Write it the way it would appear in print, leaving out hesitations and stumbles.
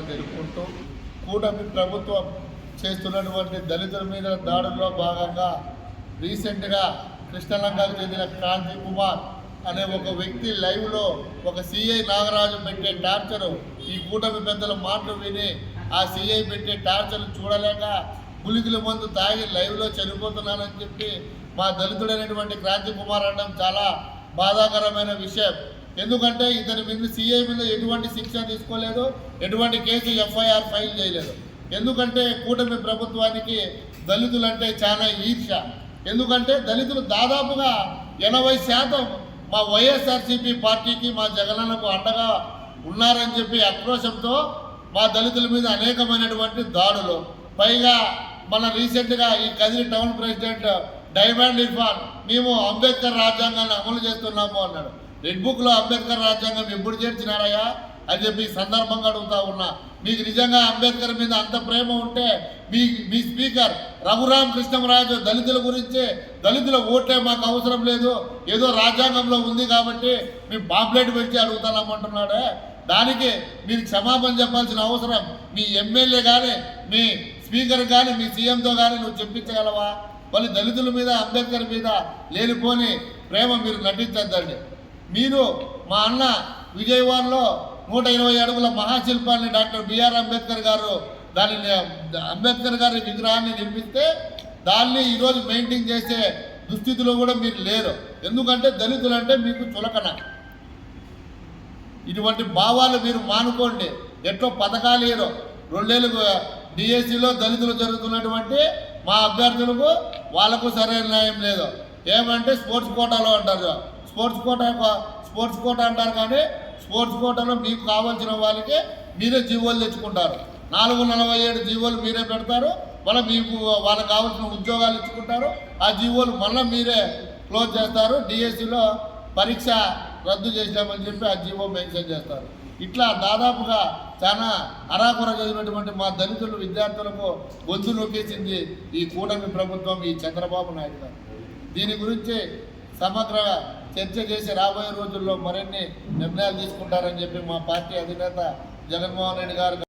తెలుపుకుంటూ కూటమి ప్రభుత్వం చేస్తున్నటువంటి దళితుల మీద దాడుల్లో భాగంగా రీసెంట్గా కృష్ణలంకకు చెందిన క్రాంతి కుమార్ అనే ఒక వ్యక్తి లైవ్లో ఒక సిఐ నాగరాజు పెట్టే టార్చరు ఈ కూటమి పెద్దల మాటలు విని ఆ సిఐ పెట్టే టార్చర్ చూడలేక గుళికల మందు తాగి లైవ్లో చనిపోతున్నానని చెప్పి మా దళితుడైనటువంటి క్రాంతి కుమార్ అనడం చాలా బాధాకరమైన విషయం. ఎందుకంటే ఇతని మీద సిఐ మీద ఎటువంటి శిక్ష తీసుకోలేదు, ఎటువంటి కేసు ఎఫ్ఐఆర్ ఫైల్ చేయలేదు. ఎందుకంటే కూటమి ప్రభుత్వానికి దళితులంటే చాలా ఈర్ష్య. ఎందుకంటే దళితులు దాదాపుగా 80% మా వైఎస్ఆర్సీపీ పార్టీకి మా జగనన్నకు అండగా ఉన్నారని చెప్పి ఆక్రోశంతో మా దళితుల మీద అనేకమైనటువంటి దాడులు. పైగా మన రీసెంట్గా ఈ Kadiri town president diamond Irfan మేము అంబేద్కర్ రాజ్యాంగాన్ని అమలు చేస్తున్నాము అన్నాడు. రెడ్ బుక్లో అంబేద్కర్ రాజ్యాంగం ఎప్పుడు చేర్చినారయ్యా అని చెప్పి సందర్భంగా అడుగుతా ఉన్నా. మీకు నిజంగా అంబేద్కర్ మీద అంత ప్రేమ ఉంటే మీ స్పీకర్ రఘురామ కృష్ణరాజు దళితుల గురించి దళితుల ఓటే మాకు అవసరం లేదు, ఏదో రాజ్యాంగంలో ఉంది కాబట్టి మీ పాంప్లెట్ పెట్టి అడుగుతామంటున్నాడే, దానికి మీరు క్షమాపణ చెప్పాల్సిన అవసరం మీ ఎమ్మెల్యే కానీ మీ స్పీకర్ కానీ మీ సీఎంతో కానీ నువ్వు చెప్పించగలవా? వాళ్ళు దళితుల మీద అంబేద్కర్ మీద లేనిపోని ప్రేమ మీరు నటించద్దండి. మీరు మా అన్న విజయవాడలో 120 అడుగుల మహాశిల్పాన్ని డాక్టర్ బిఆర్ అంబేద్కర్ గారు దానిని అంబేద్కర్ గారి విగ్రహాన్ని నిర్మిస్తే దాన్ని ఈరోజు మెయింటైన్ చేసే దుస్థితిలో కూడా మీరు లేరు. ఎందుకంటే దళితులంటే మీకు చులకన. ఇటువంటి భావాలు మీరు మానుకోండి. ఎట్లో పథకాలు ఏరో 2 ఏళ్ళు డిఎస్సిలో దళితులు జరుగుతున్నటువంటి మా అభ్యర్థులకు వాళ్ళకు సరైన న్యాయం లేదు. ఏమంటే స్పోర్ట్స్ కోటాలో అంటారు, స్పోర్ట్స్ కోటా అంటారు, కానీ స్పోర్ట్స్ కోటాలో మీకు కావాల్సిన వాళ్ళకి మీరే జీవోలు తెచ్చుకుంటారు. 447 జీవోలు మీరే పెడతారు, మళ్ళీ మీకు వాళ్ళకి కావాల్సిన ఉద్యోగాలు ఇచ్చుకుంటారు. ఆ జీవోలు మళ్ళీ మీరే క్లోజ్ చేస్తారు. డిఎస్సిలో పరీక్ష రద్దు చేసామని చెప్పి ఆ జీవో మెన్షన్ చేస్తారు. ఇట్లా దాదాపుగా చాలా అరాకొర చదివినటువంటి మా దళితులు విద్యార్థులకు గొంతు నొక్కేసింది ఈ కూటమి ప్రభుత్వం, ఈ చంద్రబాబు నాయుడు గారు. దీని గురించి సమగ్ర చర్చ చేసి రాబోయే రోజుల్లో మరిన్ని నిర్ణయాలు తీసుకుంటారని చెప్పి మా పార్టీ అధినేత జగన్మోహన్ రెడ్డి గారు